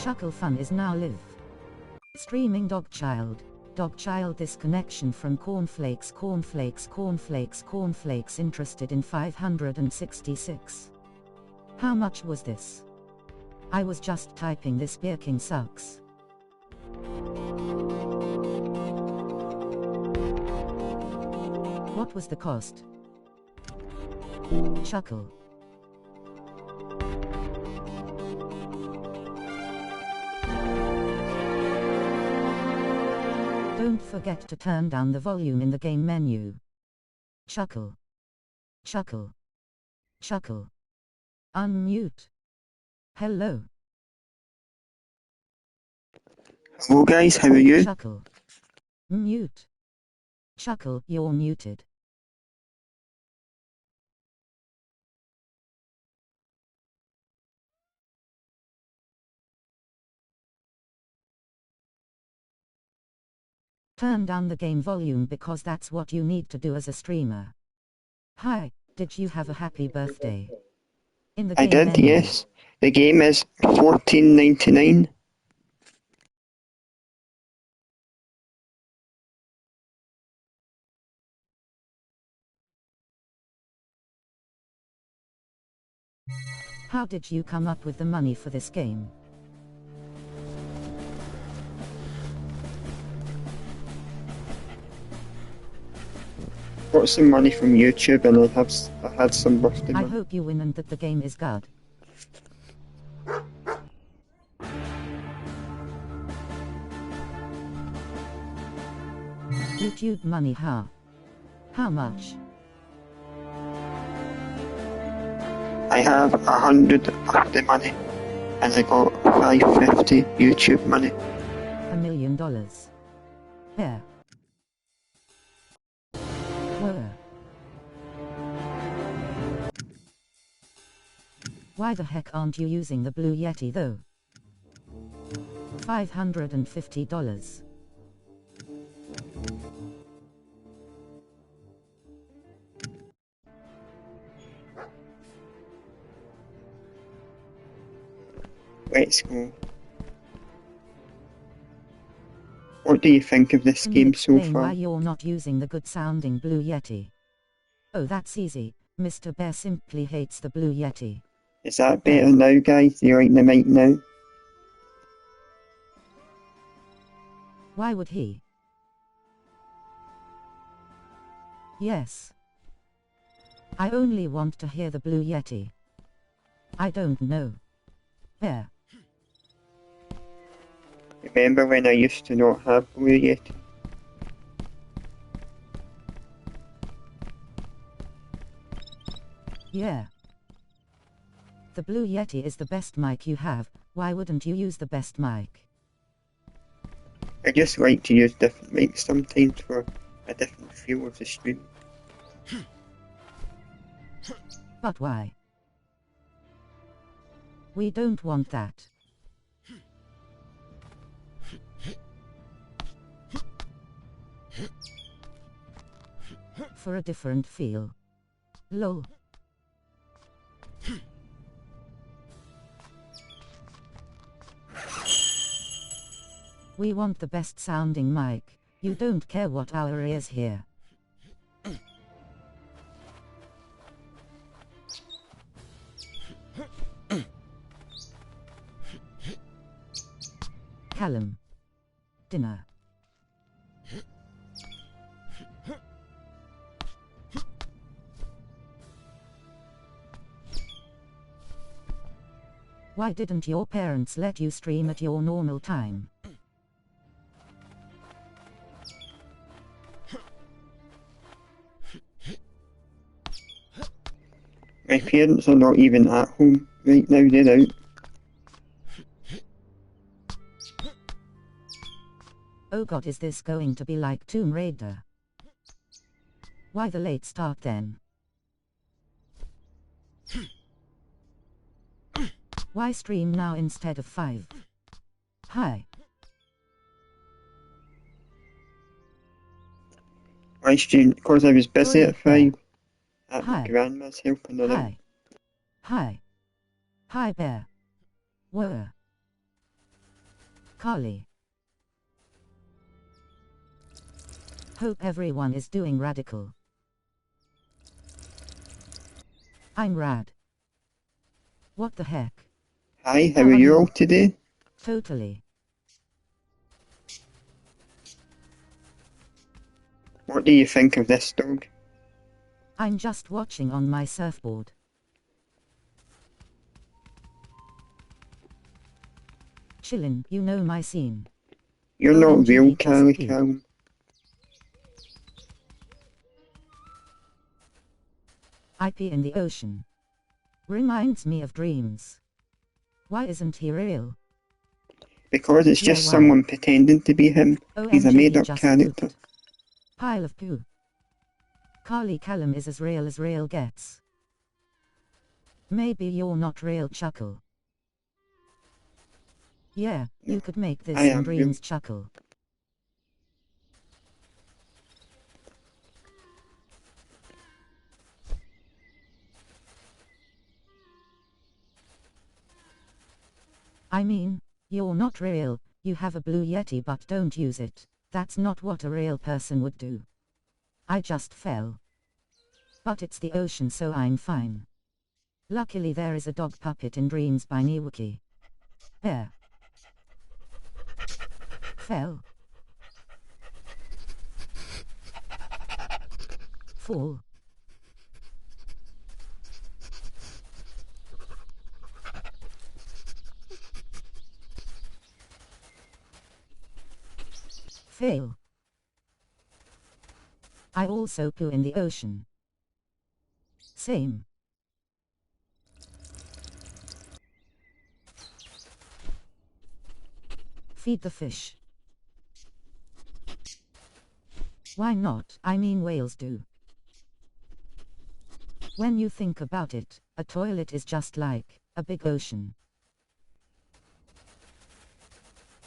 Chuckle fun is now live. Streaming Dogchild. Dogchild, this connection from cornflakes interested in 566. How much was this? I was just typing this Beer King sucks. What was the cost? Chuckle. Don't forget to turn down the volume in the game menu. Chuckle. Chuckle. Chuckle. Unmute. Hello. Hello guys, how are you? Chuckle. Mute. Chuckle, you're muted. Turn down the game volume because that's what you need to do as a streamer. Hi, did you have a happy birthday? In the game I did, menu. yes. The game is $14.99. How did you come up with the money for this game? Got some money from YouTube and I had some birthday I money. hope you win and that the game is good. YouTube money, huh? How much? I have 100 birthday money and I got 550 YouTube money. $1 million. Where? Where? Why the heck aren't you using the Blue Yeti though? $550. Let's go. What do you think of this Can you game so explain why far? you're not using the good sounding Blue Yeti? Oh, that's easy. Mr. Bear simply hates the Blue Yeti. Is that better now, guys? Do you like the mic now? Why would he? Yes. I only want to hear the Blue Yeti. I don't know. Bear. Remember when I used to not have Blue Yeti? Yeah. The Blue Yeti is the best mic you have. Why wouldn't you use the best mic? I just like to use different mics sometimes for a different feel of the stream. But why? We don't want that. For a different feel. Lol. We want the best sounding mic. You don't care what our ears hear. Callum. Dinner. Why didn't your parents let you stream at your normal time? My parents are not even at home right now, they're out. Oh god, is this going to be like Tomb Raider? Why the late start then? Why stream now instead of 5? Hi. I streamed because I was busy at 5 at my Hi. grandma's helping her out. Hi. Hi. Hi, Bear. Whoa. Carly. Hope everyone is doing radical. I'm rad. What the heck? Hi, how are you all today? Totally. What do you think of this dog? I'm just watching on my surfboard. Chillin', you know my scene. You're not OMG, real, he does Carly pee. Callum. I pee in the ocean. Reminds me of dreams. Why isn't he real? Because it's Yeah, just wow. someone pretending to be him. He's a OMG, he made-up just character. pooped. Pile of poo. Carly Callum is as real gets. Maybe you're not real, Chuckle. Yeah, you could make this I in am dreams, real. Chuckle. I mean, you're not real, you have a blue yeti but don't use it. That's not what a real person would do. I just fell. But it's the ocean, so I'm fine. Luckily there is a dog puppet in Dreams by Niwuki. There. Fell. Fall. Fail. I also poo in the ocean. Same. Feed the fish. Why not? I mean, whales do. When you think about it, a toilet is just like a big ocean.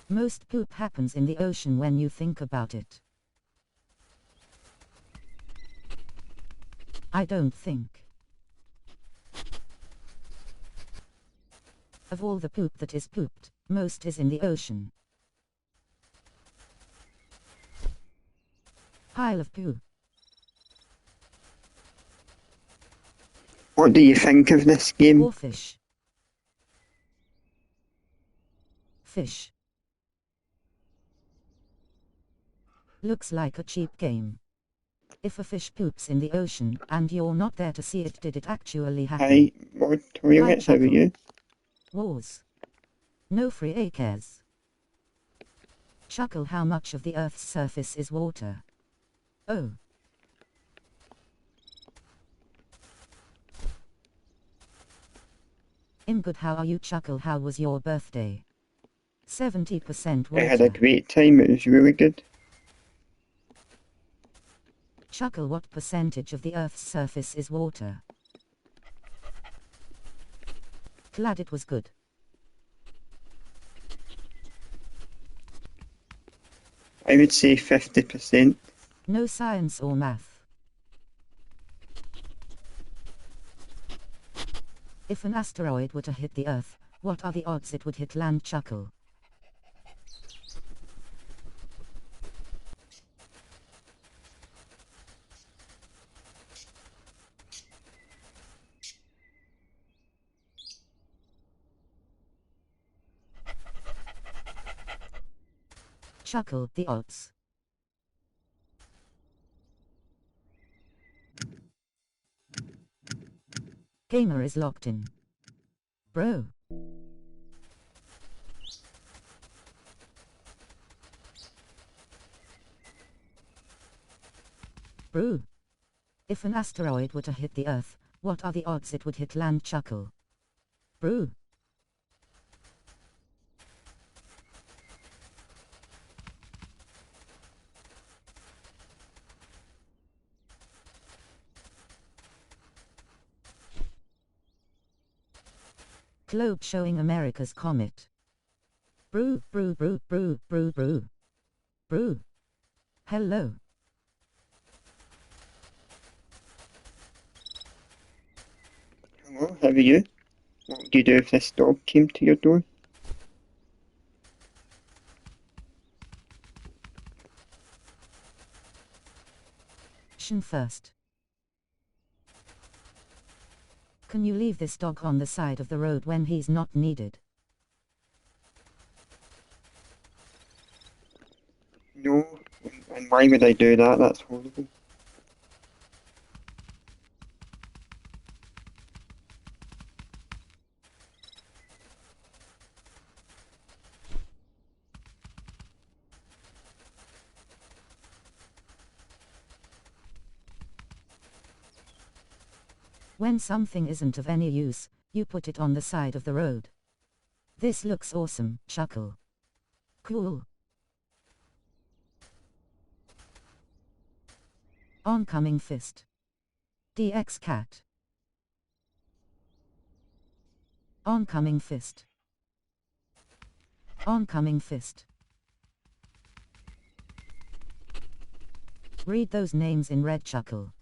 Most poop happens in the ocean when you think about it. I don't think. Of all the poop that is pooped, most is in the ocean. Pile of poo. What do you think of this game? Or fish. Fish. Looks like a cheap game. If a fish poops in the ocean, and you're not there to see it, did it actually happen? Hi, more toilets, how are Chuckle. you? Wars. No free acres. Chuckle, how much of the Earth's surface is water? Oh. I'm good, how are you, Chuckle? How was your birthday? 70% I water. had a great time, it was really good. Chuckle, what percentage of the Earth's surface is water? Glad it was good. I would say 50%. No science or math. If an asteroid were to hit the Earth, what are the odds it would hit land, Chuckle? Chuckle, the odds. Gamer is locked in. Bro. Bro. If an asteroid were to hit the Earth, what are the odds it would hit land, Chuckle? Bro. Globe showing America's comet. Brew. Hello. Hello, how are you? What would you do if this dog came to your door? Action first. Can you leave this dog on the side of the road when he's not needed? No, and why would I do that? That's horrible. When something isn't of any use, you put it on the side of the road. This looks awesome, chuckle. Cool. Oncoming fist. DX cat. Oncoming fist. Oncoming fist. Read those names in red, chuckle.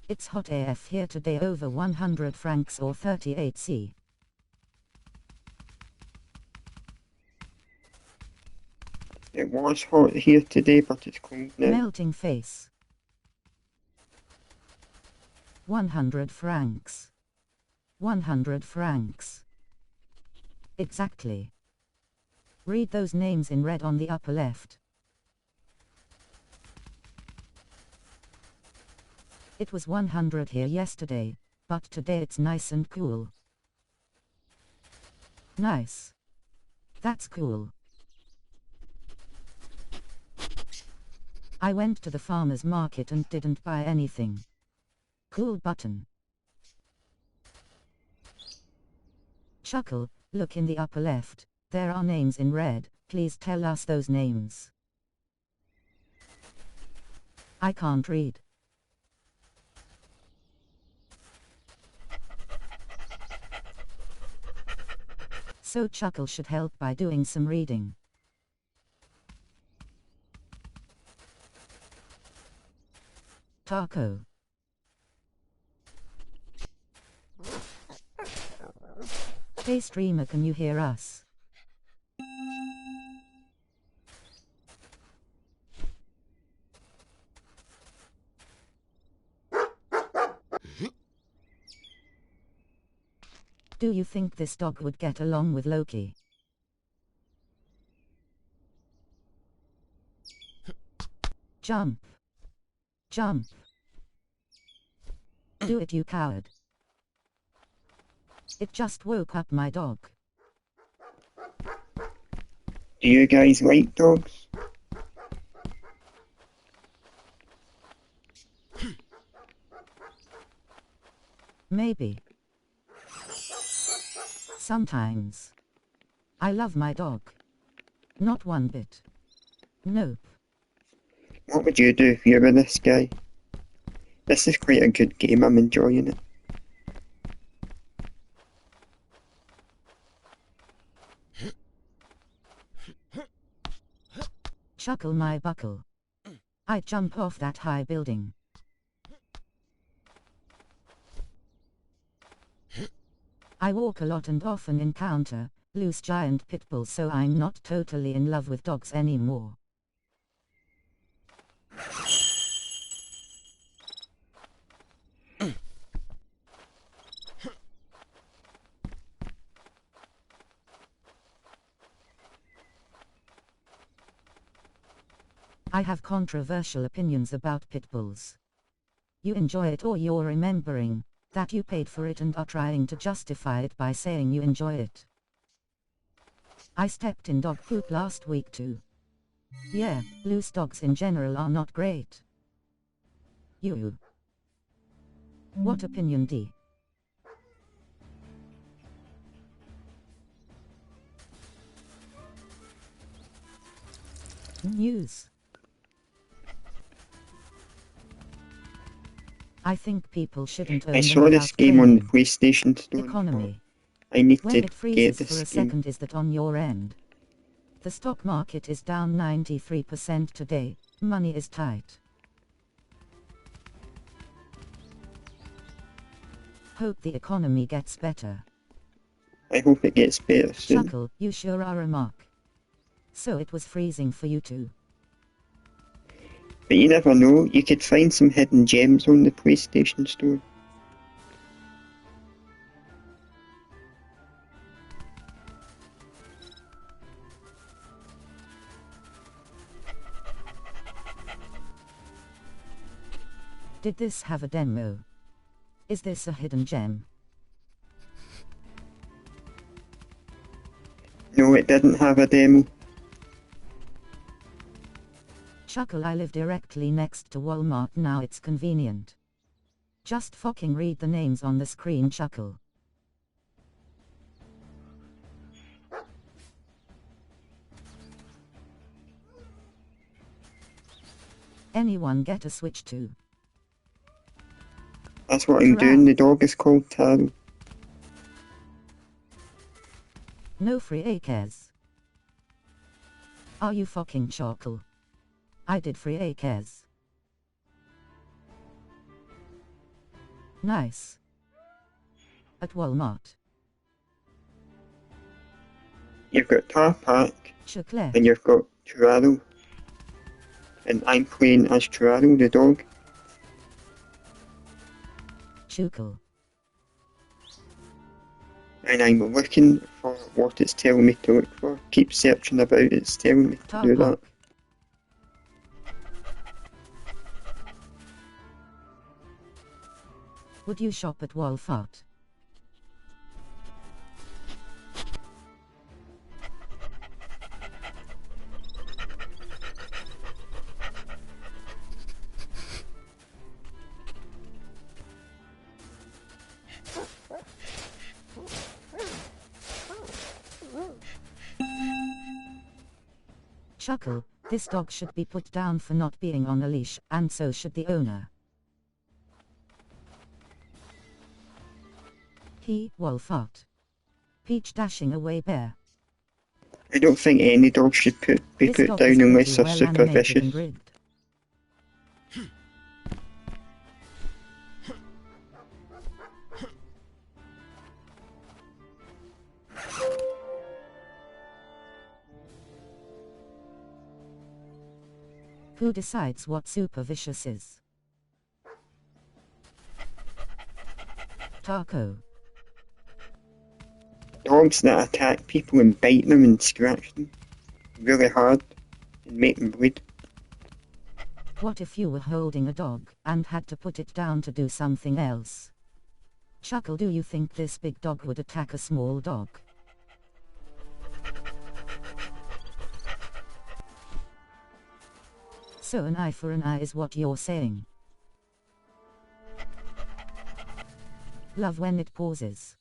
It's hot AF here today, over 100 francs or 38C. It was hot here today, but it's cold now. Melting face. 100 francs. 100 francs. Exactly. Read those names in red on the upper left. It was 100 here yesterday, but today it's nice and cool. Nice. That's cool. I went to the farmer's market and didn't buy anything. Cool button. Chuckle, look in the upper left, there are names in red, please tell us those names. I can't read. So Chuckle should help by doing some reading. Taco. Hey streamer, can you hear us? Do you think this dog would get along with Loki? Jump. Jump. Do it, you coward. It just woke up my dog. Do you guys like dogs? Maybe. Sometimes. I love my dog. Not one bit. Nope. What would you do if you were this guy? This is quite a good game, I'm enjoying it. Chuckle my buckle. I jump off that high building. I walk a lot and often encounter loose giant pit bulls, so I'm not totally in love with dogs anymore. I have controversial opinions about pit bulls. You enjoy it, or you're remembering that you paid for it and are trying to justify it by saying you enjoy it. I stepped in dog poop last week too. Yeah, loose dogs in general are not great. You. What opinion, D? News. I think people shouldn't own I them saw this without game on training. PlayStation Store. Economy. I need When to it get freezes this for a game. second, is that on your end? The stock market is down 93% today. Money is tight. Hope the economy gets better. I hope it gets better soon. Chuckle, you sure are a mark. So it was freezing for you too. But you never know, you could find some hidden gems on the PlayStation Store. Did this have a demo? Is this a hidden gem? No, it didn't have a demo. Chuckle, I live directly next to Walmart, now it's convenient. Just fucking read the names on the screen, Chuckle. Anyone get a Switch 2? That's what I'm doing, the dog is called Taro. No free AKs. Are you fucking Chuckle? I did free AKs. Nice. At Walmart. You've got Tarpak, Chocolate. and you've got Churrado. And I'm playing as Churrado, the dog. Chuckle. And I'm looking for what it's telling me to look for. Keep searching about, it's telling me to do that. Would you shop at Walmart? Chuckle, this dog should be put down for not being on a leash, and so should the owner. He, Walmart. Peach dashing away bear. I don't think any dog should be put down unless they're super vicious. Who decides what super vicious is? Taco. Dogs that attack people and bite them and scratch them really hard and make them bleed. What if you were holding a dog and had to put it down to do something else? Chuckle, do you think this big dog would attack a small dog? So an eye for an eye is what you're saying. Love when it pauses.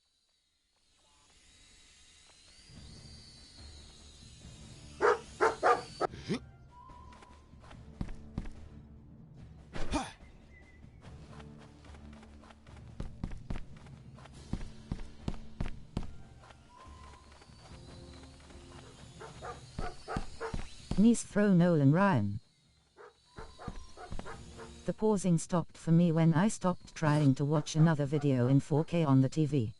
Knees throw Nolan Ryan. The pausing stopped for me when I stopped trying to watch another video in 4K on the TV.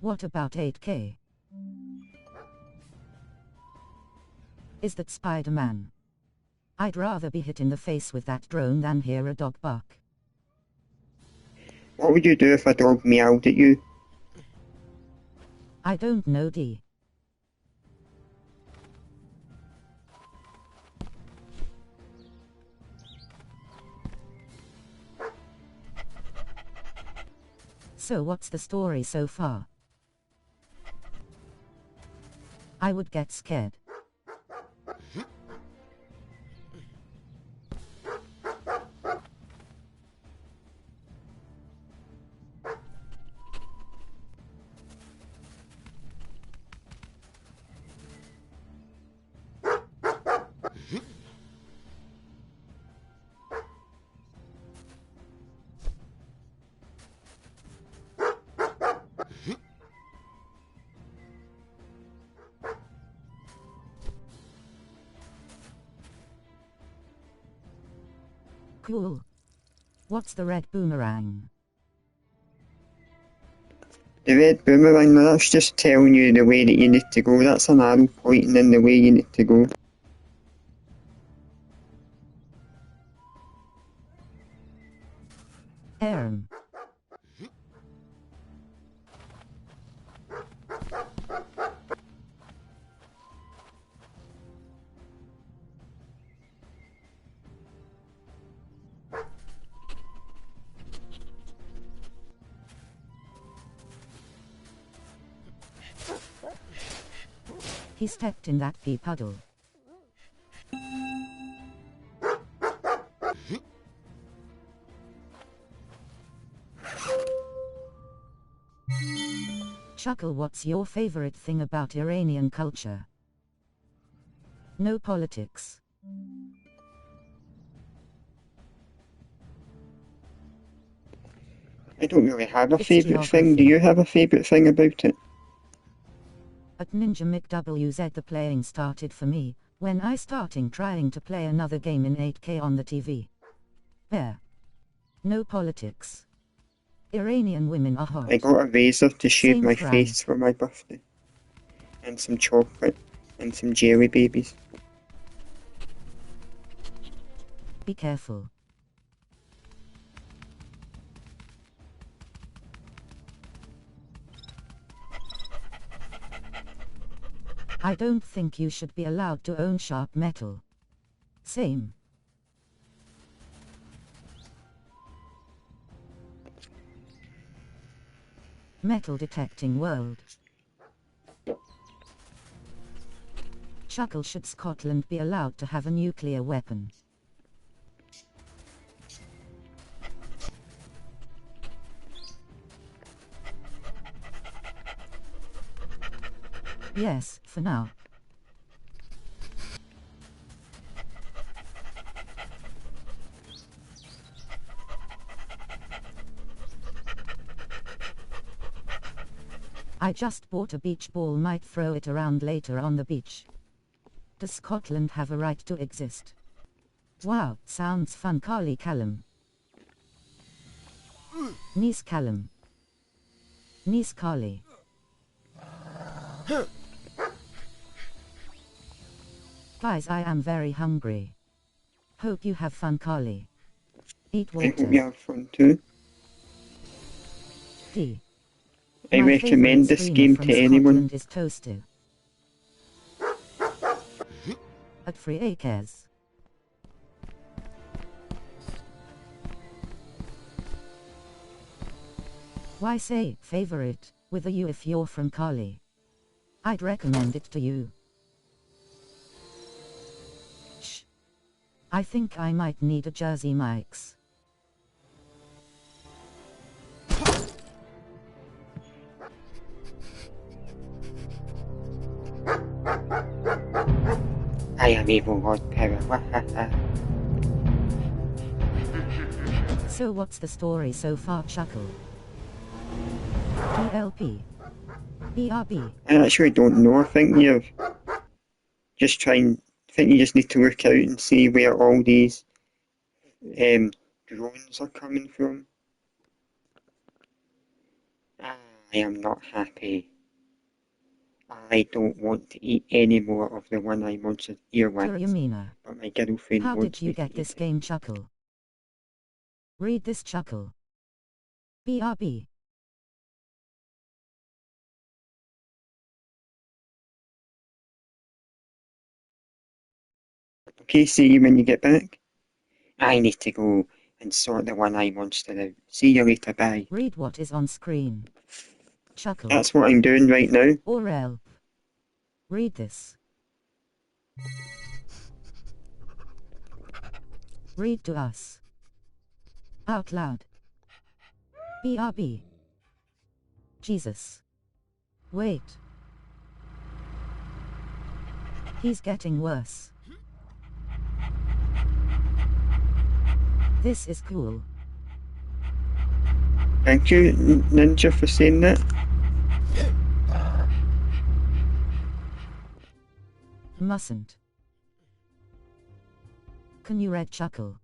What about 8K? Is that Spider-Man? I'd rather be hit in the face with that drone than hear a dog bark. What would you do if a dog meowed at you? I don't know, D. So what's the story so far? I would get scared. Cool. What's the red boomerang? The red boomerang, that's just telling you the way that you need to go. That's an arrow pointing in the way you need to go. Aram. He stepped in that pea puddle. Chuckle, what's your favorite thing about Iranian culture? No politics. I don't really have a It's favourite thing. Do geography. you have a favourite thing about it? At Ninja McWZ the playing started for me, when I starting trying to play another game in 8K on the TV. There. No politics. Iranian women are hot. I got a razor to shave Same my frown. face for my birthday. And some chocolate. And some jelly babies. Be careful. I don't think you should be allowed to own sharp metal. Same. Metal detecting world. Chuckle, should Scotland be allowed to have a nuclear weapon? Yes, for now. I just bought a beach ball, might throw it around later on the beach. Does Scotland have a right to exist? Wow, sounds fun. Carly Callum. Niece Callum. Niece Carly. Guys, I am very hungry. Hope you have fun, Carly. Eat I hope you water. have fun too. D. I My recommend favourite this streamer game from to anyone. Scotland is Toaster. At Free Acres. Why say favorite with a U if you're from Carly? I'd recommend it to you. Shh. I think I might need a Jersey Mike's. I am evil Lord Power. So what's the story so far, Chuckle? DLP. BRB. I actually don't know. I think you're just trying. I think you just need to look out and see where all these drones are coming from. I am not happy. I don't want to eat any more of the one-eye monster earwax, Yamina. but my girlfriend How wants did you me to get eat this it. game, Chuckle? Read this, Chuckle. BRB. Okay, see you when you get back. I need to go and sort the one-eye monster out. See you later, bye. Read what is on screen. Chuckle. That's what I'm doing right now. Or help. Read this. Read to us. Out loud. BRB. Jesus. Wait. He's getting worse. This is cool. Thank you, Ninja, for saying that. Mustn't. Can you read, Chuckle?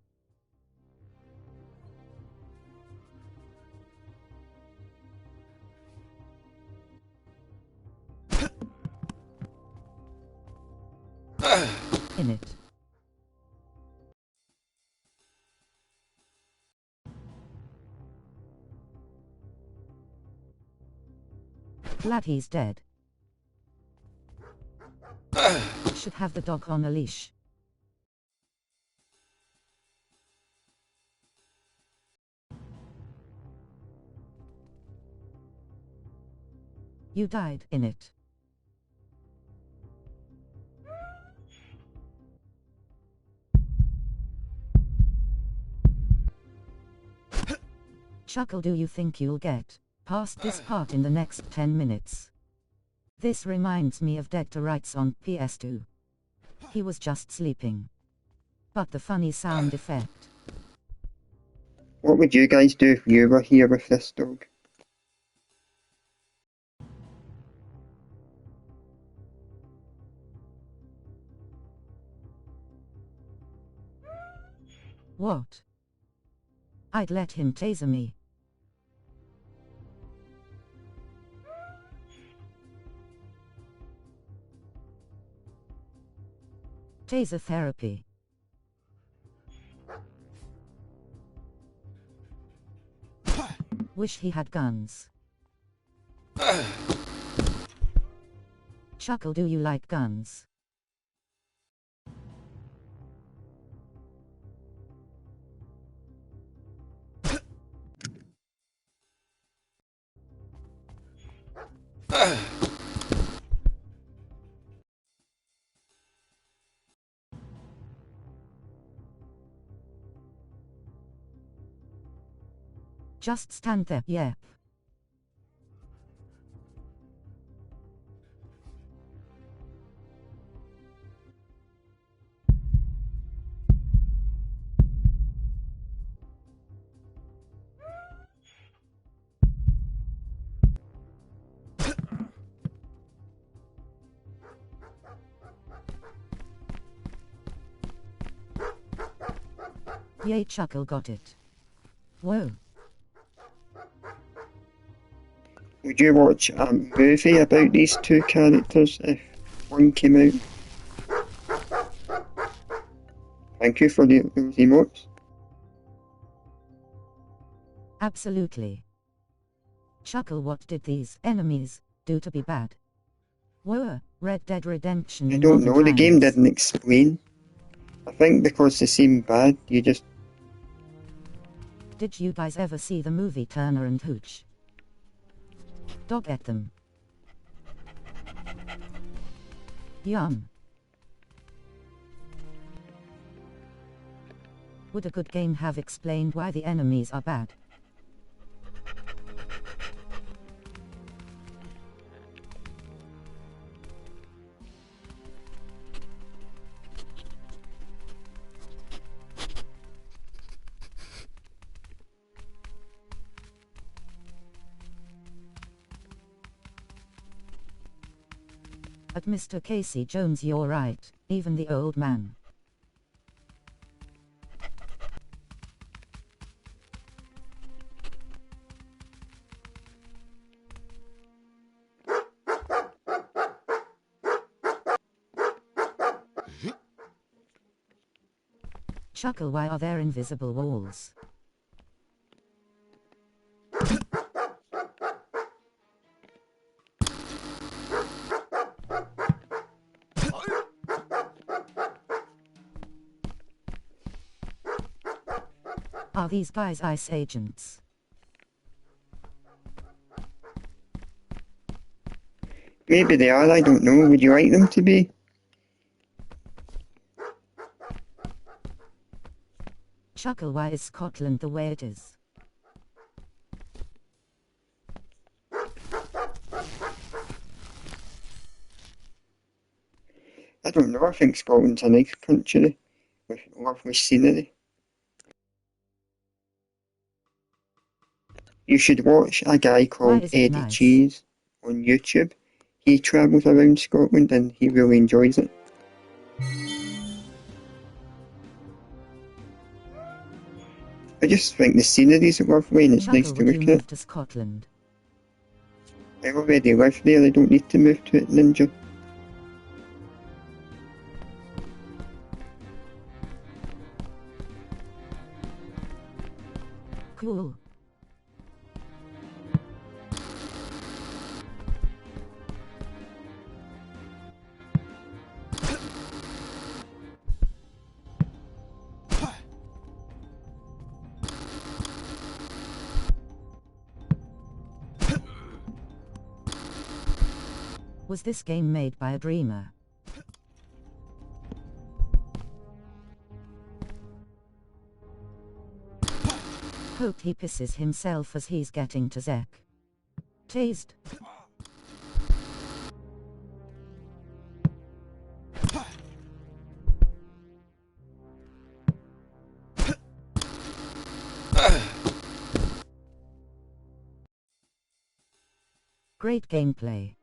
Glad he's dead. Should have the dog on a leash. You died in it. Chuckle, do you think you'll get past this part in the next 10 minutes? This reminds me of Dead to Rights on PS2. He was just sleeping. But the funny sound effect. What would you guys do if you were here with this dog? What? I'd let him taser me. Taser therapy. Wish he had guns. Chuckle, do you like guns? Just stand there, yep. Yay, Chuckle got it. Whoa. Would you watch a movie about these two characters if one came out? Thank you for those emotes. Absolutely. Chuckle, what did these enemies do to be bad? Whoa, Red Dead Redemption. I don't know, the game didn't explain. I think because they seem bad, you just... Did you guys ever see the movie Turner and Hooch? Dog ate them. Yum. Would a good game have explained why the enemies are bad? But Mr. Casey Jones, you're right, even the old man. Chuckle, why are there invisible walls? Are these guys ICE agents? Maybe they are, I don't know. Would you like them to be? Chuckle, why is Scotland the way it is? I don't know, I think Scotland's a nice country with lovely scenery. You should watch a guy called Eddie nice? Cheese on YouTube. He travels around Scotland and he really enjoys it. I just think the scenery's lovely and it's Chuckle, nice to would look you at. move to Scotland? I already live there, I don't need to move to it, Ninja. Cool. Was this game made by a dreamer? Hope he pisses himself as he's getting to Zek. Tased. Great gameplay.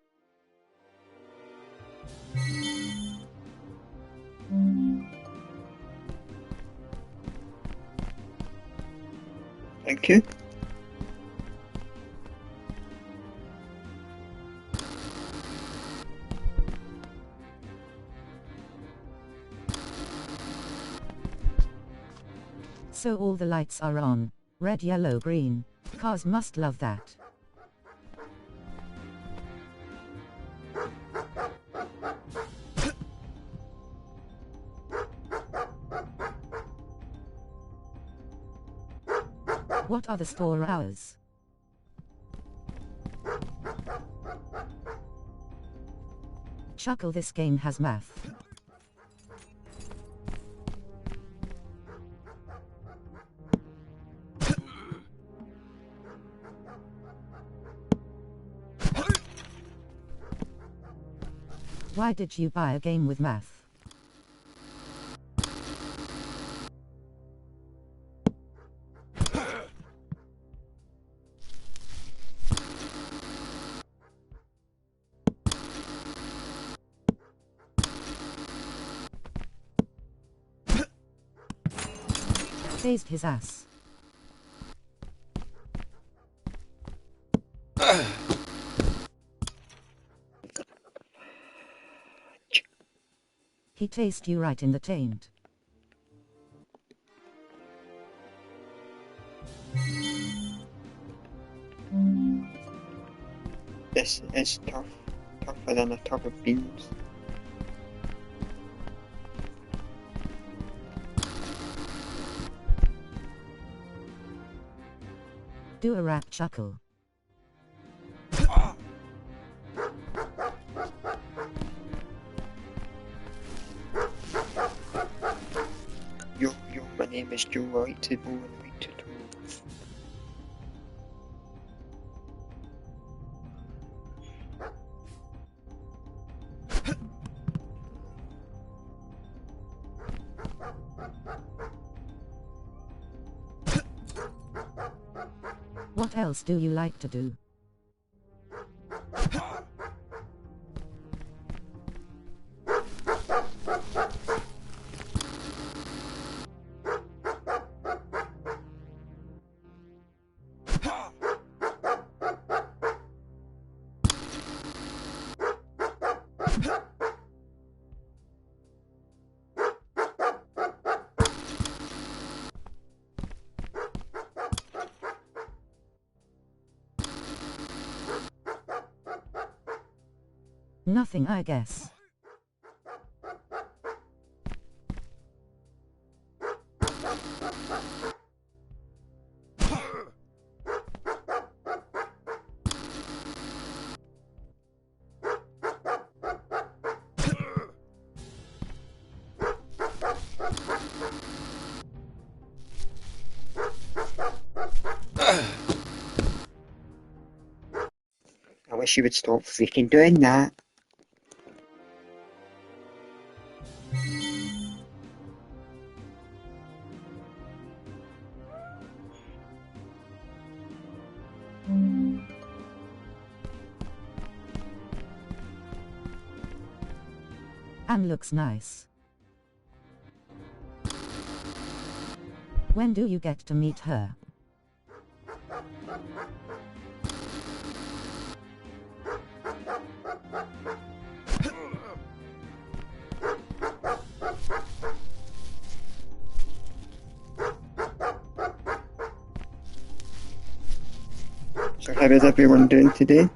Thank you. So all the lights are on. Red, yellow, green. Cars must love that. What are the store hours? Chuckle, this game has math. Why did you buy a game with math? Tased his ass. He tased you right in the taint. This is tough. Tougher than a tub of beans. Do a rap chuckle. Yo, my name is Joe, I like to bow and like to talk. What else do you like to do? Nothing, I guess. I wish you would stop freaking doing that. Anne looks nice. When do you get to meet her? So how is everyone doing today?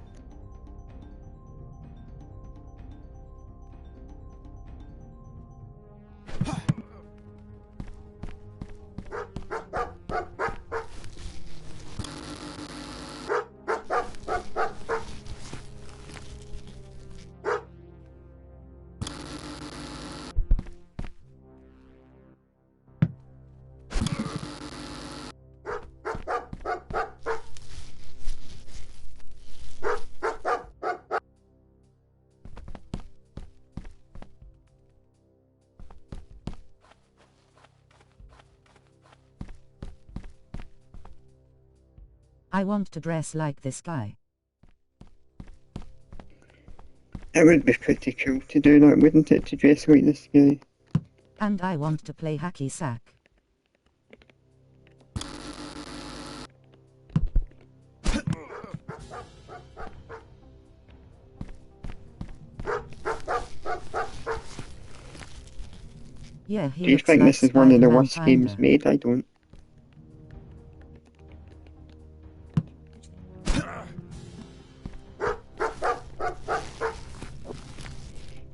I want to dress like this guy. It would be pretty cool to do that, wouldn't it, to dress like this guy? And I want to play hacky sack. Yeah, he Do you looks think like this is one of the Spider-Man worst games kinda. made? I don't.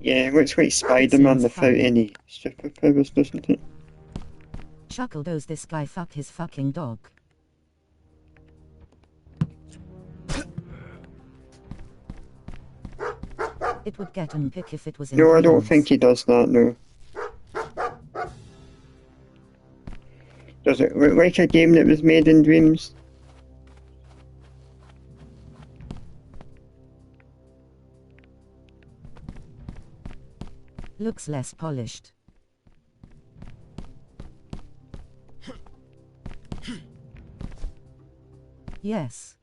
Yeah, it looks like Spider-Man seems without fun. any superpowers, doesn't it? Chuckle, does this guy fuck his fucking dog? It would get an pick if it was in No, I don't dreams. think he does that, no. Does it look like a game that was made in dreams? Looks less polished. Yes.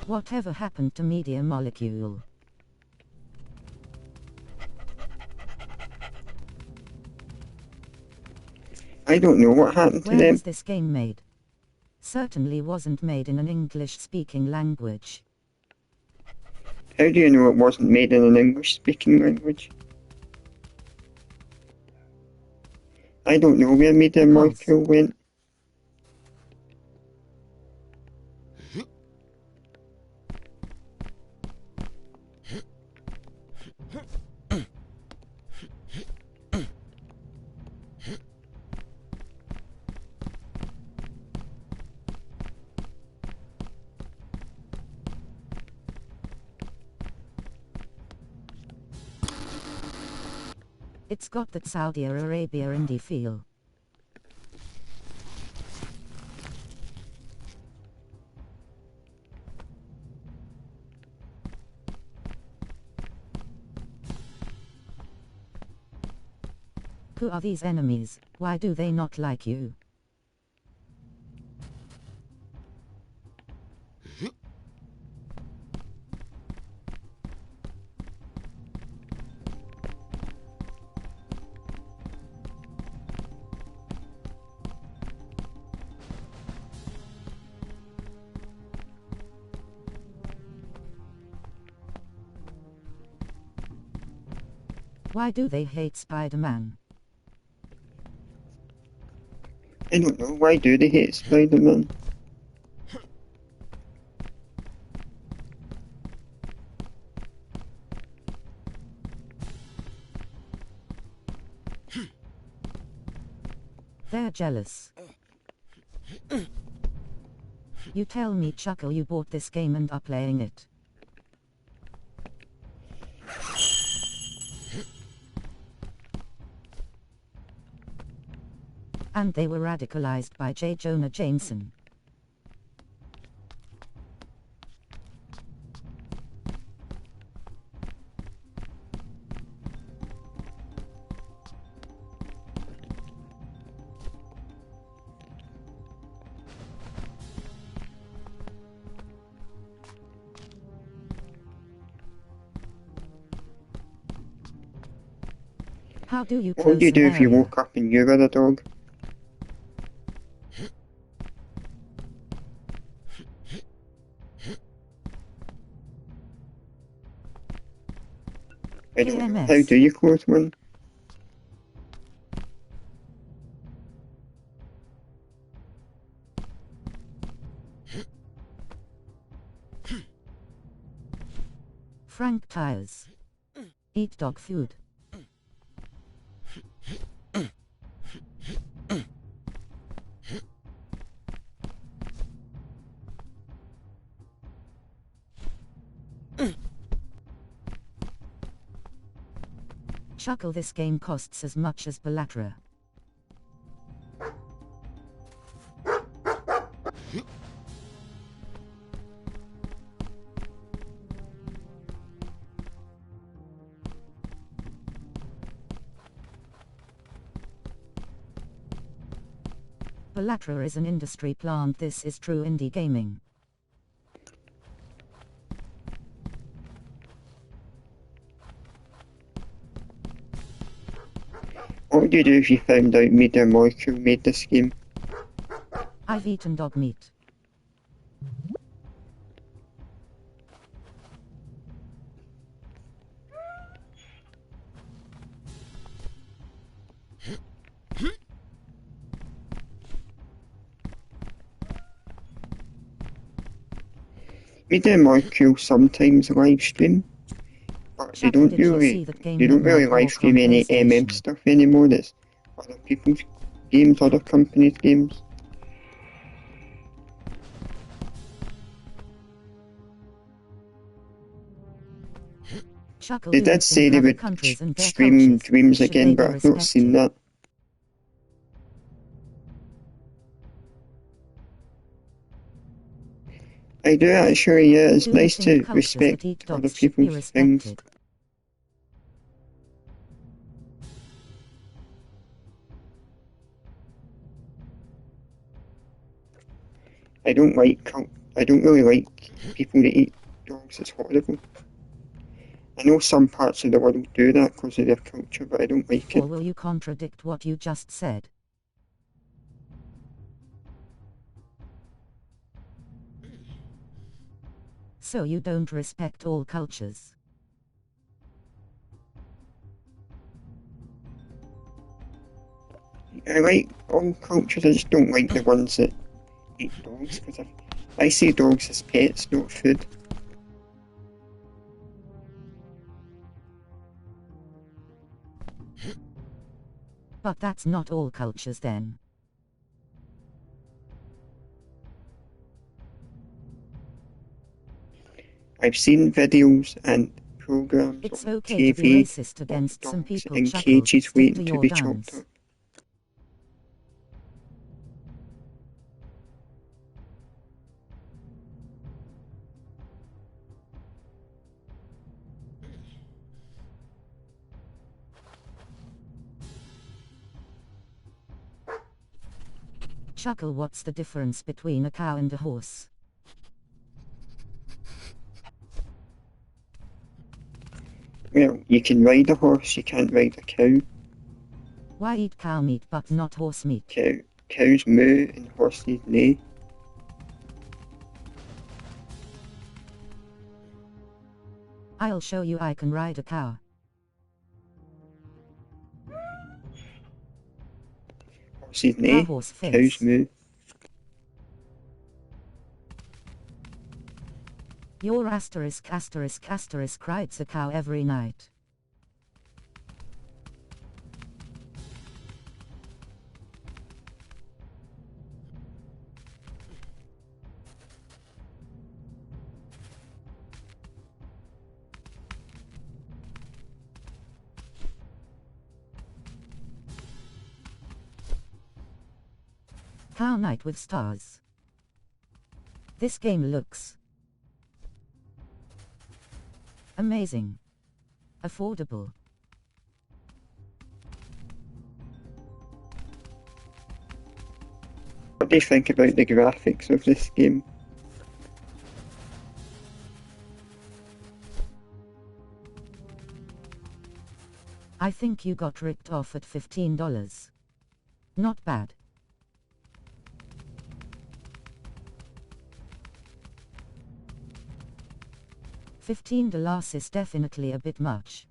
Whatever happened to Media Molecule? I don't know what happened to Where them. was this game made? Certainly wasn't made in an English-speaking language. How do you know it wasn't made in an English-speaking language? I don't know where Media Molecule went. It's got that Saudi Arabia indie feel. Who are these enemies? Why do they not like you? Why do they hate Spider-Man? I don't know, why do they hate Spider-Man? They're jealous. You tell me, Chuckle, you bought this game and are playing it. And they were radicalized by J. Jonah Jameson. How do you What would close you an do if you area? woke up and you were a dog? I don't know, how KMS. do you close one? Frank Tires. Eat dog food. Chuckle, this game costs as much as Ballatra. Ballatra is an industry plant. This is true indie gaming. What would you do if you found out Media Molecule made this game? I've eaten dog meat. Media Molecule sometimes live stream, but they Chuckle, don't did you see really that game they don't really Midnight live Walk stream on any MM PlayStation? stuff anymore. There's other people's games, other companies' games. Chuckle, They we did live say in they other would countries and their stream cultures. Dreams Should again, they but be I've not seen respected? that. I do actually, yeah, it's Do you nice think to cultures respect that eat other dogs should be people's things. respected? I don't really like people that eat dogs, it's horrible. I know some parts of the world do that because of their culture, but I don't like it. Or will you contradict what you just said? So you don't respect all cultures? I like all cultures, I just don't like the ones that eat dogs, because I see dogs as pets, not food. But that's not all cultures then. I've seen videos and programs It's on okay to be TV racist of against some dogs people. in Chuckle, cages stick waiting to to your be chopped guns. up. Chuckle, what's the difference between a cow and a horse? Well, you can ride a horse, you can't ride a cow. Why eat cow meat but not horse meat? Cows moo and horses neigh. I'll show you I can ride a cow. Horses Cow neigh, horse cows face. moo. Your asterisk rides a cow every night. Cow Night with Stars. This game looks amazing. Affordable. What do you think about the graphics of this game? I think you got ripped off at $15. Not bad. $15 is definitely a bit much.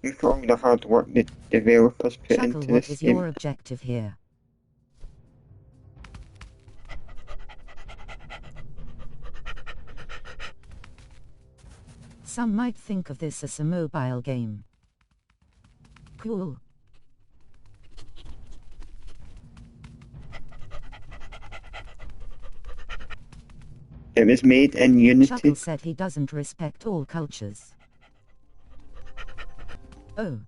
Look at all the hard work the developers put Chuckle, into what this is game. your objective here? Some might think of this as a mobile game. Cool. It was made in Unity. Chuckle said he doesn't respect all cultures. Oh.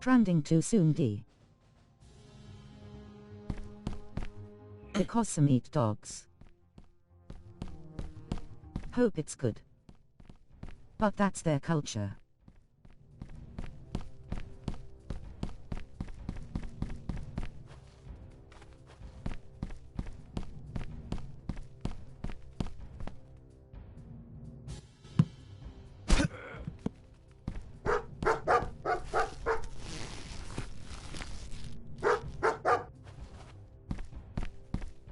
Trending too soon, D. Because some eat dogs. Hope it's good. But that's their culture.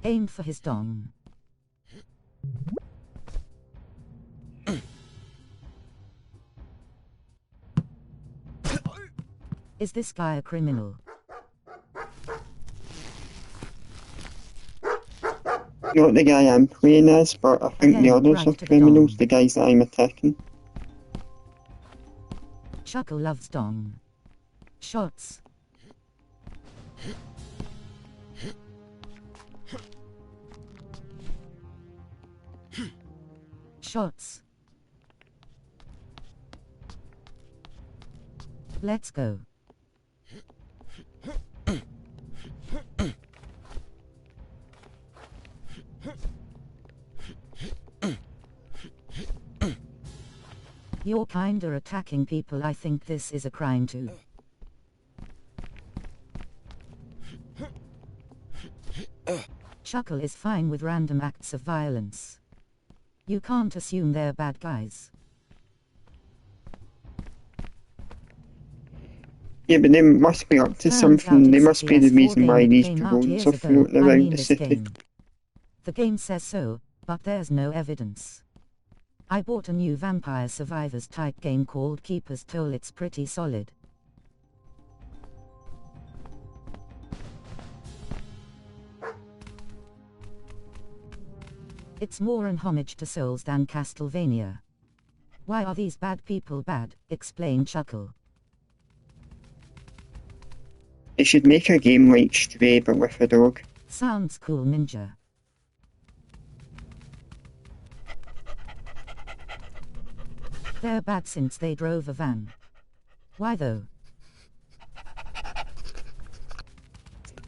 Aimed for his dong. Is this guy a criminal? Not the guy I'm playing as, but I think the Again, others right are to the criminals, dong. the guys that I'm attacking. Chuckle loves dong. Shots. Shots. Let's go. You're kinda attacking people. I think this is a crime too. Chuckle is fine with random acts of violence. You can't assume they're bad guys. Yeah, but they must be up to Turns something. out They it's a must be the PS4 reason why game that these came out drones years are ago. floating I around mean the this city. game. The game says so, but there's no evidence. I bought a new Vampire Survivors type game called Keeper's Toll. It's pretty solid. It's more an homage to Souls than Castlevania. Why are these bad people bad? Explain Chuckle. They should make a game like Stray but with a dog. Sounds cool, Ninja. They're bad since they drove a van. Why though?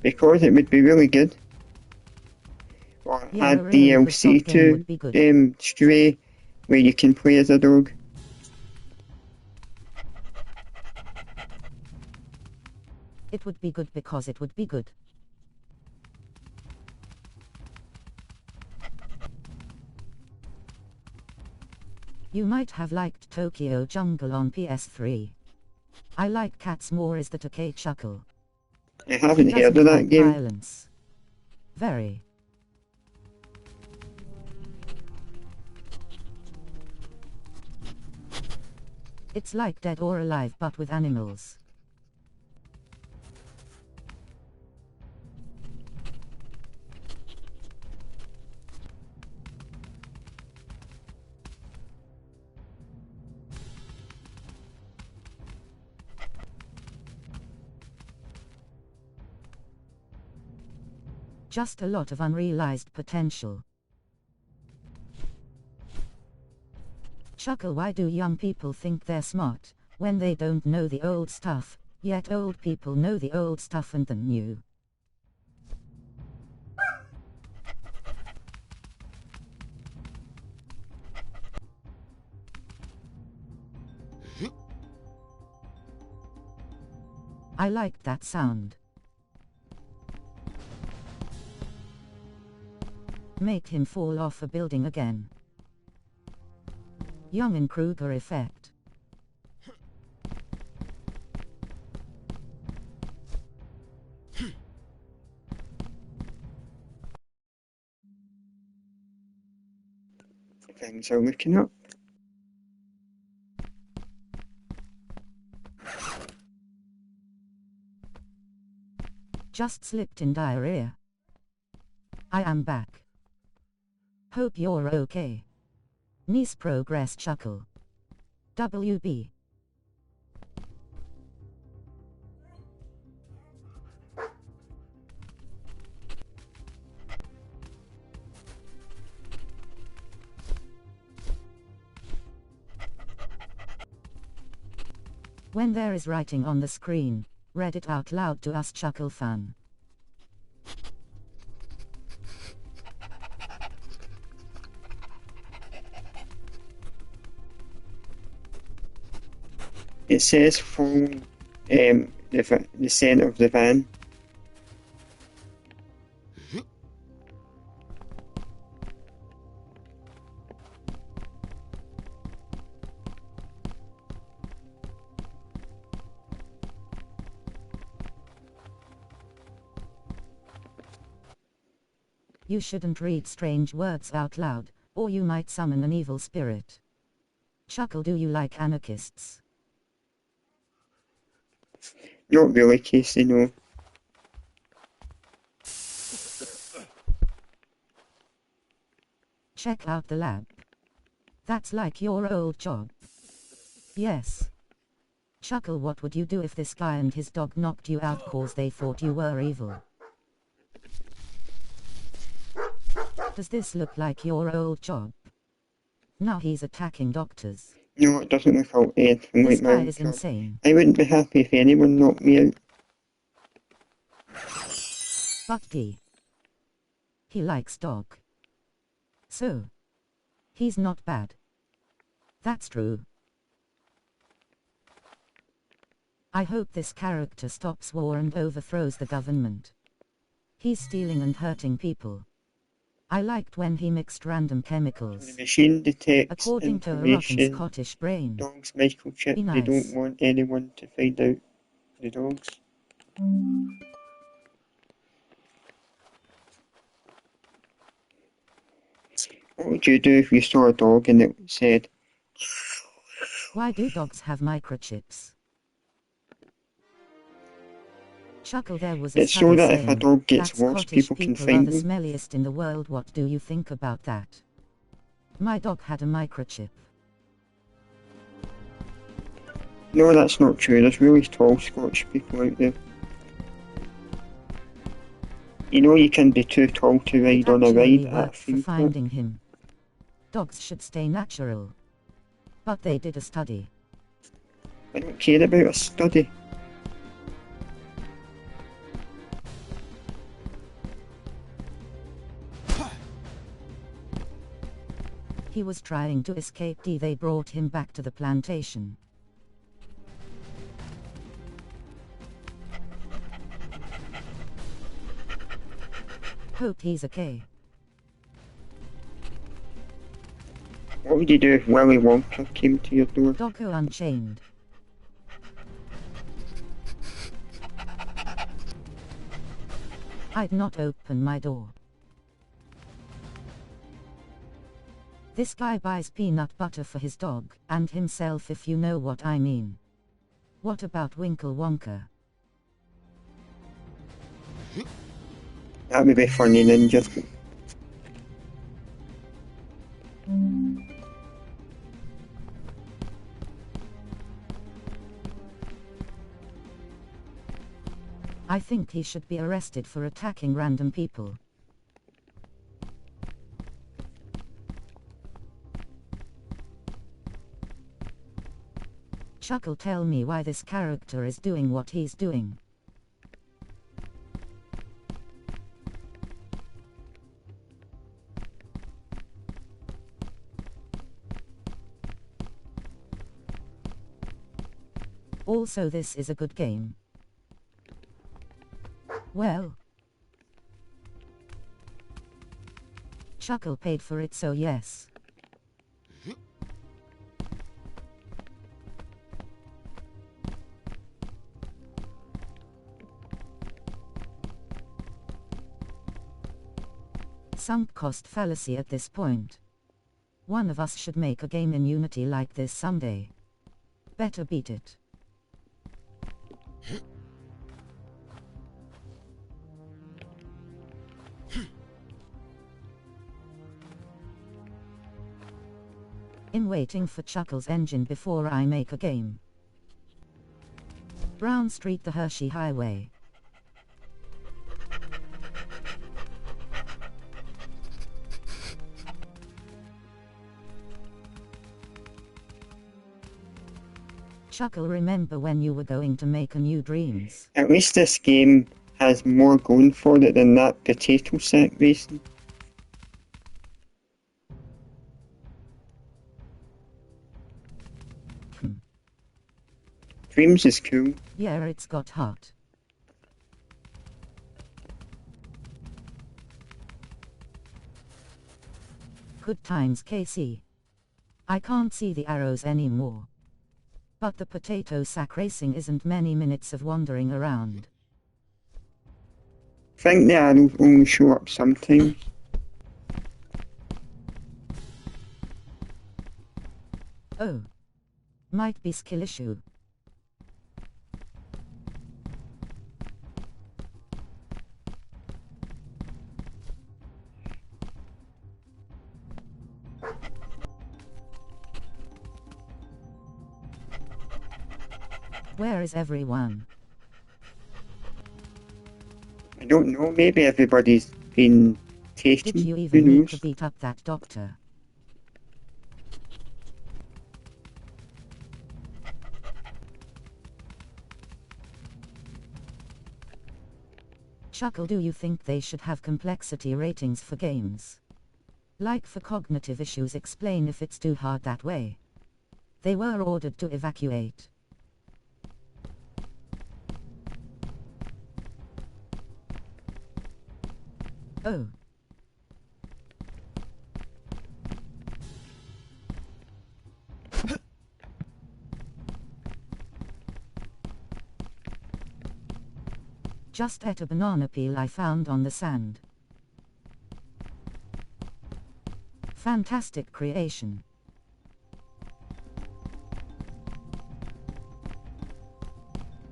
Because it would be really good. Or Yeah, a add really DLC Ubisoft game would be good. to Stray, where you can play as a dog. It would be good because it would be good. You might have liked Tokyo Jungle on PS3. I like cats more. Is that okay, Chuckle? I haven't He heard of doesn't that like game. violence. Very. It's like Dead or Alive but with animals. Just a lot of unrealized potential. Chuckle, why do young people think they're smart, when they don't know the old stuff, yet old people know the old stuff and the new? I liked that sound. Make him fall off a building again. Young and Kruger effect. Things are looking up. Just slipped in diarrhea. I am back. Hope you're okay. Nice progress, Chuckle. WB. When there is writing on the screen, read it out loud to us Chuckle fan. It says follow the centre of the van. You shouldn't read strange words out loud, or you might summon an evil spirit. Chuckle, do you like anarchists? Not really, Casey, no. Check out the lab. That's like your old job. Yes. Chuckle, what would you do if this guy and his dog knocked you out cause they thought you were evil? Does this look like your old job? Now he's attacking doctors. No, it doesn't look out anything This like my guy old is job. insane. I wouldn't be happy if anyone knocked me out. But he likes dog. So, he's not bad. That's true. I hope this character stops war and overthrows the government. He's stealing and hurting people. I liked when he mixed random The chemicals. machine detects According to a rotten information. Scottish brain. Dog's microchip. Be They don't nice. want anyone to find out the dogs. What would you do if you saw a dog and it said, Why do dogs have microchips? Chuckle, there was a it's so study that if a saying dog gets that lost, Scottish people can people are find the them? smelliest in the world. What do you think about that? My dog had a microchip. No, that's not true. There's really tall Scottish people out there. You know you can be too tall to ride on a Actually ride at a worked for theme park. finding him. Dogs should stay natural. But they did a study. I don't care about a study. He was trying to escape. They brought him back to the plantation. Hope he's okay. What would you do if Willy Wonka came to your door? Doggo Unchained. I'd not open my door. This guy buys peanut butter for his dog, and himself, if you know what I mean. What about Winkle Wonka? That would be funny, Ninja. I think he should be arrested for attacking random people. Chuckle, tell me why this character is doing what he's doing. Also, this is a good game. Well, Chuckle paid for it, so yes. Sunk cost fallacy at this point. One of us should make a game in Unity like this someday. Better beat it. In waiting for Chuckle's engine before I make a game. Brown Street, the Hershey Highway. Chuckle, remember when you were going to make a new dreams? At least this game has more going for it than that potato sack racing. Dreams is cool. Yeah, it's got hot. Good times, Casey. I can't see the arrows anymore. But the potato sack racing isn't many minutes of wandering around. I think the arrows only show up sometimes. Oh. Might be skill issue. Where is everyone? I don't know, maybe everybody's been taken. Did you Who even need knows? to beat up that doctor? Chuckle, do you think they should have complexity ratings for games? Like for cognitive issues, explain if it's too hard that way. They were ordered to evacuate. Oh. Just ate a banana peel I found on the sand. Fantastic creation.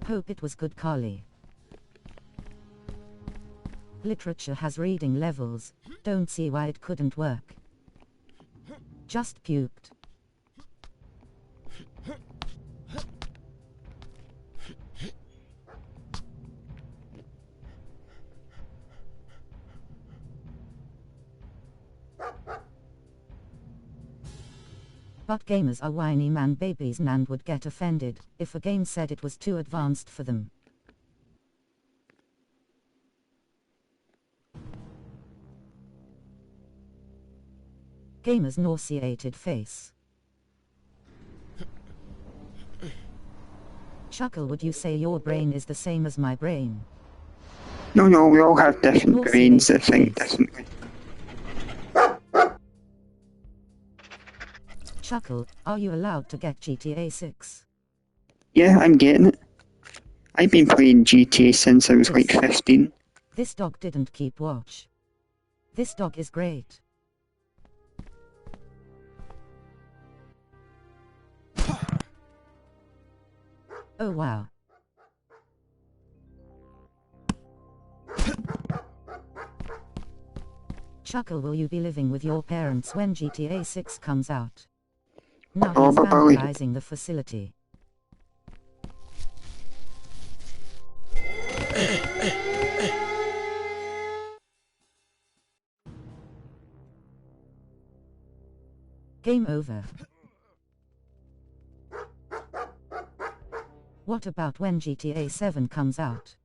Hope it was good, Carly. Literature has reading levels, don't see why it couldn't work. Just puked. But gamers are whiny man babies and would get offended if a game said it was too advanced for them. Gamer's nauseated face. Chuckle, would you say your brain is the same as my brain? No, we all have different brains that think differently. Chuckle, are you allowed to get GTA 6? Yeah, I'm getting it. I've been playing GTA since I was like 15. This dog didn't keep watch. This dog is great. Oh wow. Chuckle, will you be living with your parents when GTA 6 comes out? Now he's Probably. vandalizing the facility. Game over. What about when GTA 7 comes out?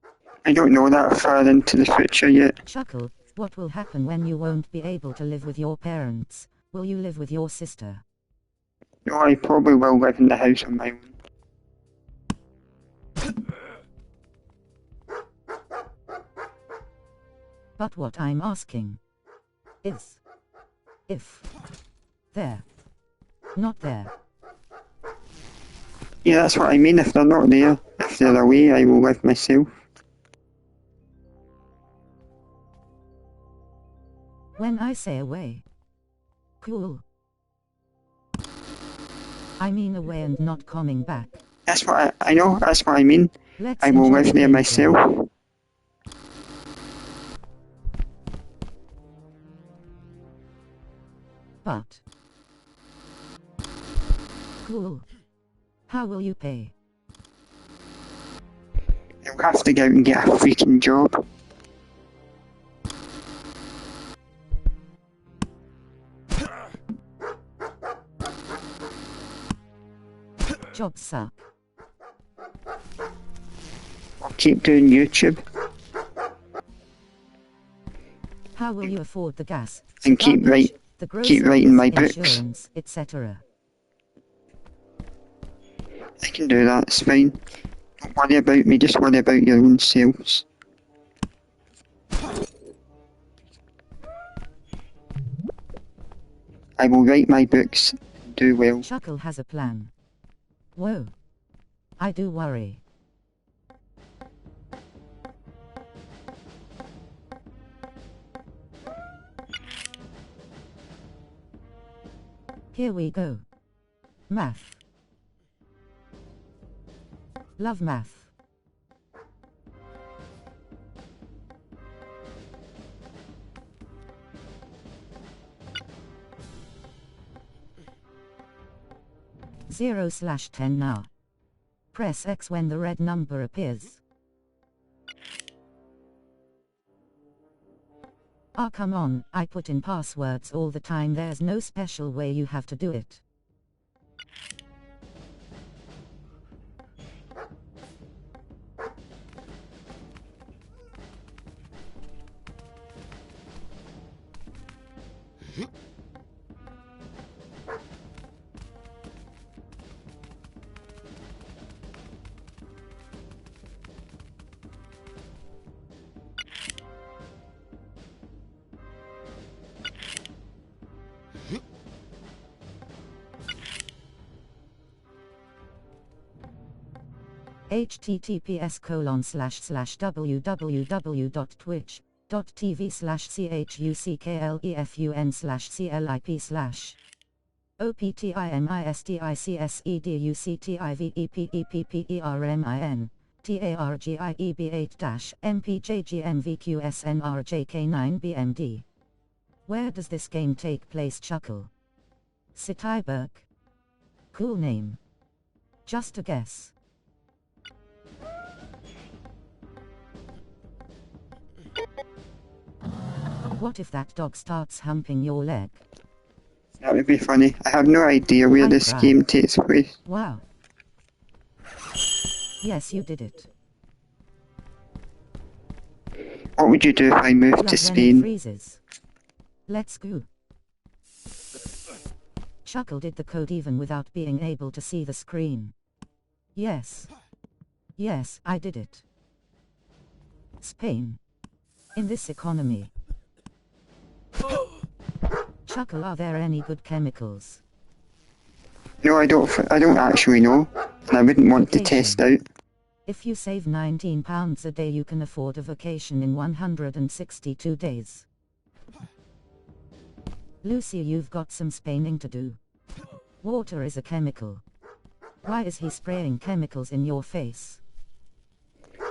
I don't know that far into the future yet. Chuckle, what will happen when you won't be able to live with your parents? Will you live with your sister? No, I probably will live in the house on my own. But what I'm asking is, if they're not there. Yeah, that's what I mean. If they're not there, if they're away, I will live myself. When I say away. Cool. I mean away and not coming back. That's what I know, that's what I mean. Let's I will enjoy live the there gameplay. myself. But. Cool. How will you pay? I'll have to go out and get a freaking job. Jobs suck. keep doing YouTube How will you afford the gas, and keep garbage, the writing groceries, my books. insurance, etc.? I can do that, it's fine. Don't worry about me, just worry about your own selves. I will write my books and do well. Chuckle has a plan. Whoa. I do worry. Here we go. Math. Love math. (0/10) now. Press X when the red number appears. Ah, come on, I put in passwords all the time, there's no special way you have to do it. https://www.twitch.tv/chucklefun/clip/optimisticseductiveepepepepepper targiebp8-mpjgmvqsnrjk9bmd. Where does this game take place, Chuckle? Cityburg. Cool name. Just a guess. What if that dog starts humping your leg? That would be funny. I have no idea where this game takes place. Wow. Yes, you did it. What would you do if I moved to When it Spain? freezes. Let's go. Chuckle did the code even without being able to see the screen. Yes. Yes, I did it. Spain. In this economy. Chuckle, are there any good chemicals? No, I don't actually know, and I wouldn't want to test out. If you save £19 a day, you can afford a vacation in 162 days. Lucy, you've got some Spaining to do. Water is a chemical. Why is he spraying chemicals in your face?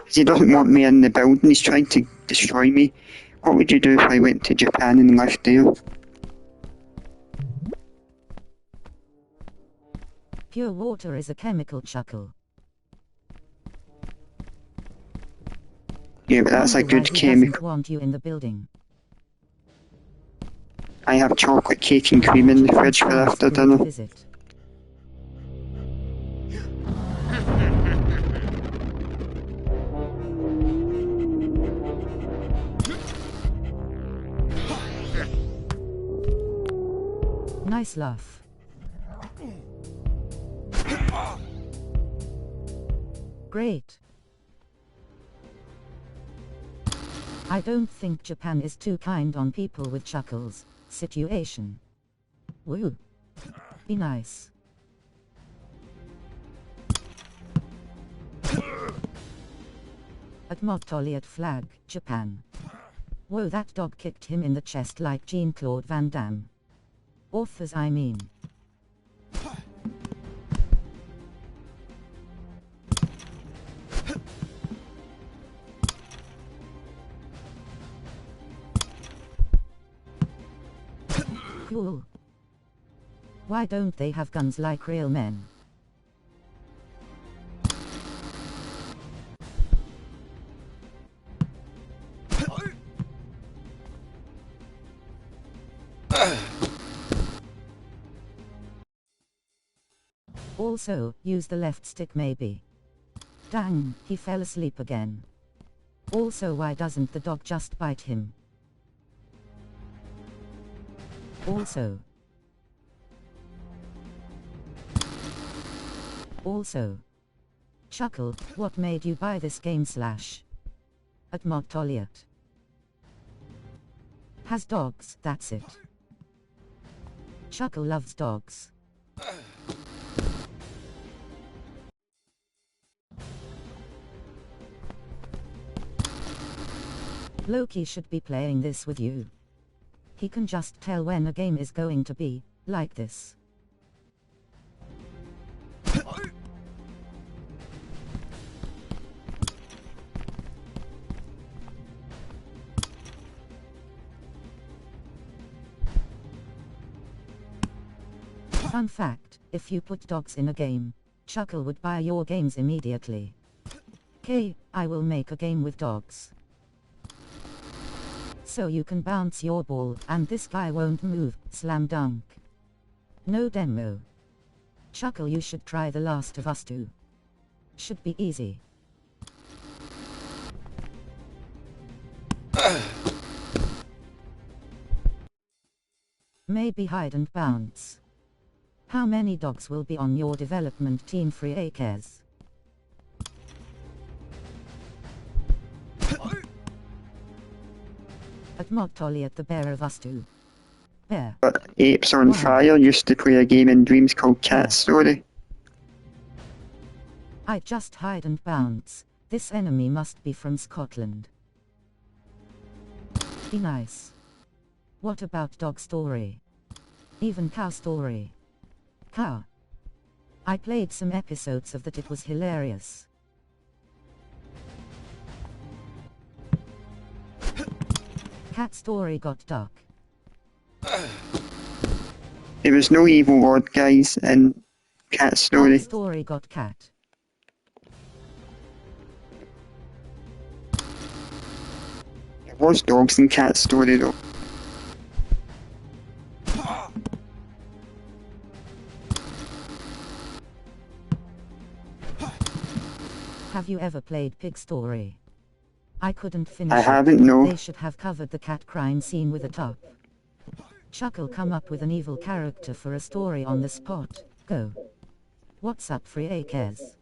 He doesn't want me in the building, he's trying to destroy me. What would you do if I went to Japan and lived there? Pure water is a chemical, Chuckle. Yeah, but that's a good chemical. Want you in the building. I have chocolate cake and cream in the fridge for after dinner. Visit. Nice laugh. Great. I don't think Japan is too kind on people with Chuckles. Situation. Woo. Be nice. At Montoliot flag, Japan. Whoa, that dog kicked him in the chest like Jean-Claude Van Damme. Authors, I mean. Cool. Why don't they have guns like real men? Also, use the left stick maybe. Dang, he fell asleep again. Also, why doesn't the dog just bite him? Also, Chuckle, what made you buy this game slash? At Mottoliot. Has dogs, that's it. Chuckle loves dogs. Loki should be playing this with you. He can just tell when a game is going to be like this. Fun fact, if you put dogs in a game, Chuckle would buy your games immediately. Okay, I will make a game with dogs. So you can bounce your ball and this guy won't move, slam dunk. No demo. Chuckle, you should try The Last of Us 2. Should be easy. Maybe hide and bounce. How many dogs will be on your development team? Free acres. At Mottoliot, the Bear of Us 2. Bear. Apes on Fire used to play a game in Dreams called Cat Story. I just hide and bounce. This enemy must be from Scotland. Be nice. What about Dog Story? Even Cow Story. Cow. I played some episodes of that, it was hilarious. Cat Story got dark. There was no evil lord guys in Cat Story. Dog Story got cat. There was dogs in Cat Story though. Have you ever played Pig Story? I couldn't finish I it. haven't, no. They should have covered the cat crime scene with a top. Chuckle, come up with an evil character for a story on the spot. Go. What's up, Free Acres?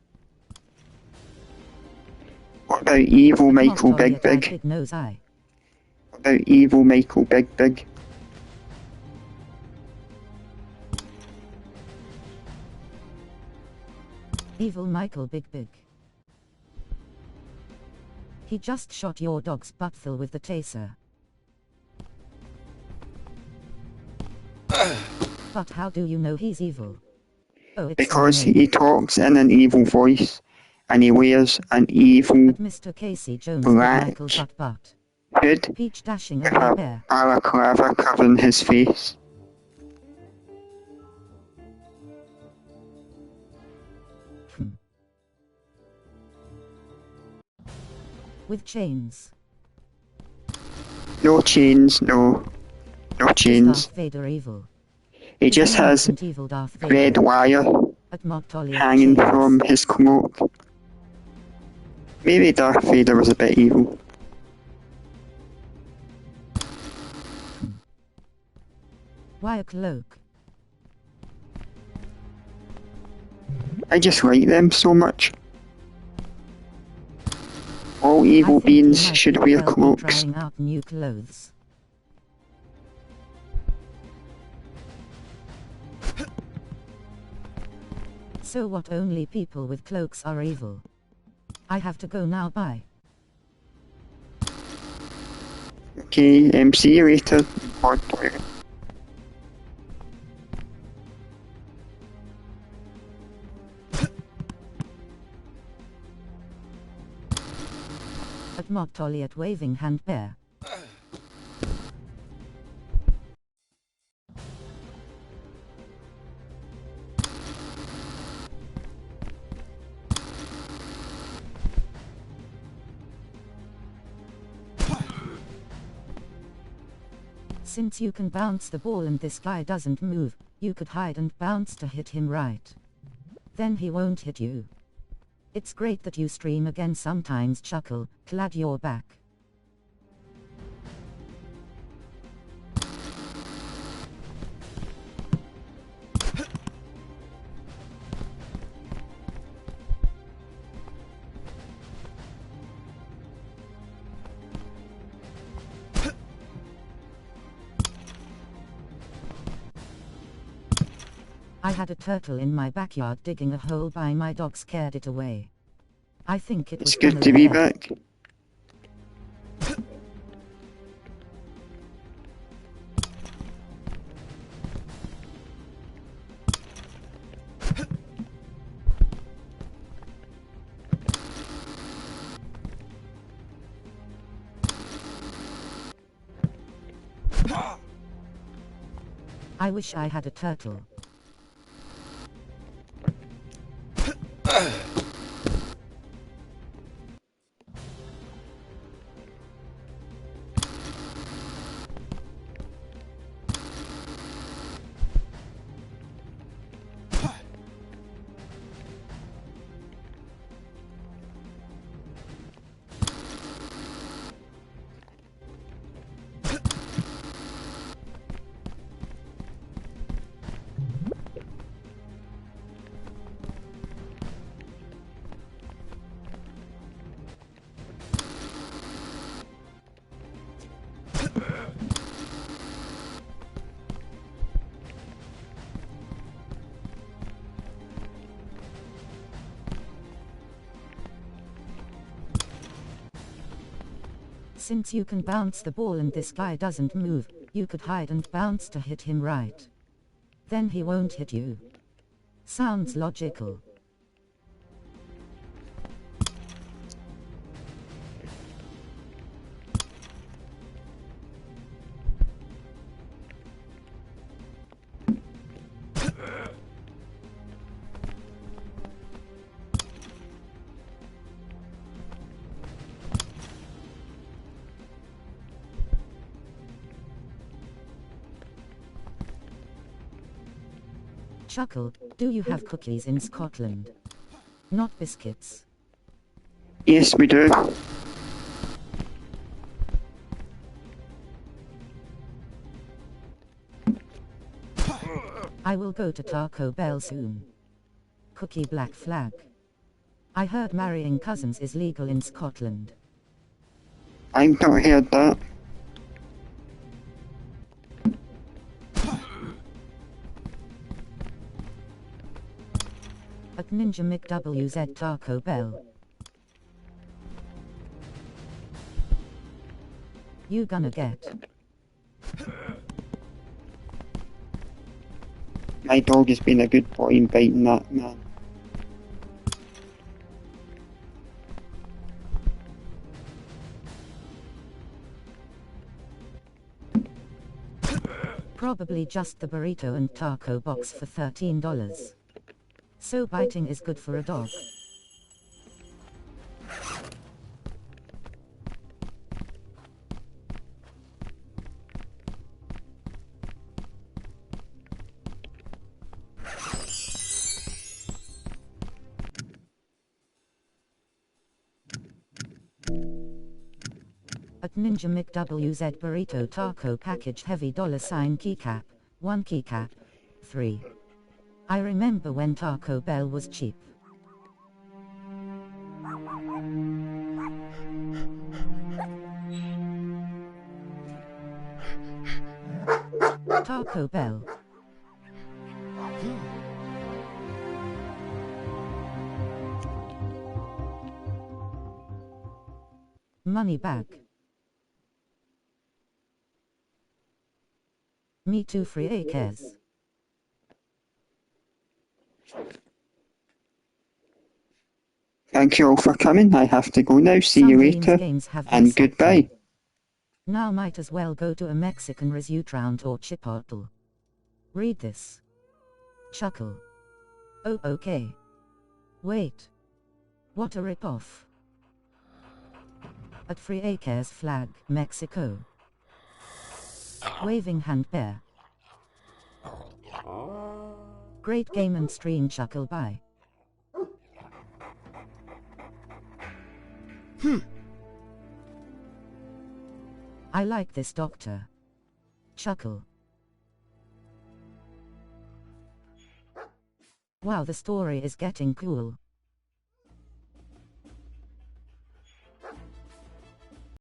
What about evil Michael Mottoliot, Big Big? Big Nose Eye. What about evil Michael Big Big? Evil Michael Big Big. He just shot your dog's butthole with the taser. But how do you know he's evil? Oh, it's Because my name. he talks in an evil voice and he wears an evil But Mr. Casey Jones black Michael butt. hood Peach dashing with over a bear. balaclava covering his face. With chains. No chains, no Is chains. Darth Vader evil? He Is just the has innocent evil Darth Vader? red wire At Mottoliot, hanging chains. from his cloak. Maybe Darth Vader was a bit evil. Why a cloak? I just like them so much. All evil I think beings he might should be wear well be cloaks. trying out new clothes. So what, only people with cloaks are evil? I have to go now, bye. Okay, see you later. Bye. At Mottoliot, waving hand bear. Since you can bounce the ball and this guy doesn't move, you could hide and bounce to hit him right. Then he won't hit you. It's great that you stream again sometimes, Chuckle. Glad you're back. I had a turtle in my backyard digging a hole by my dog scared it away. I think it was It's good to family be help. back. I wish I had a turtle. Since you can bounce the ball and this guy doesn't move, you could hide and bounce to hit him right. Then he won't hit you. Sounds logical. Chuckle, do you have cookies in Scotland? Not biscuits. Yes, we do. I will go to Taco Bell soon. Cookie black flag. I heard marrying cousins is legal in Scotland. I've not heard that. At Ninja McWZ Taco Bell. You gonna get. My dog has been a good boy in biting that man. Probably just the burrito and taco box for $13. So biting is good for a dog. At Ninja McWZ burrito taco package heavy $sign keycap, 1 keycap, 3. I remember when Taco Bell was cheap. Taco Bell. Money back. Me too, free acres. Thank you all for coming. I have to go now. See Some you Dreams later. games have their And soft goodbye. play. Now might as well go to a Mexican restaurant or Chipotle. Read this. Chuckle. Oh, okay. Wait. What a rip-off. At Free Acres flag, Mexico. Waving hand bear. Great game and stream, Chuckle, bye. I like this doctor. Chuckle. Wow, the story is getting cool.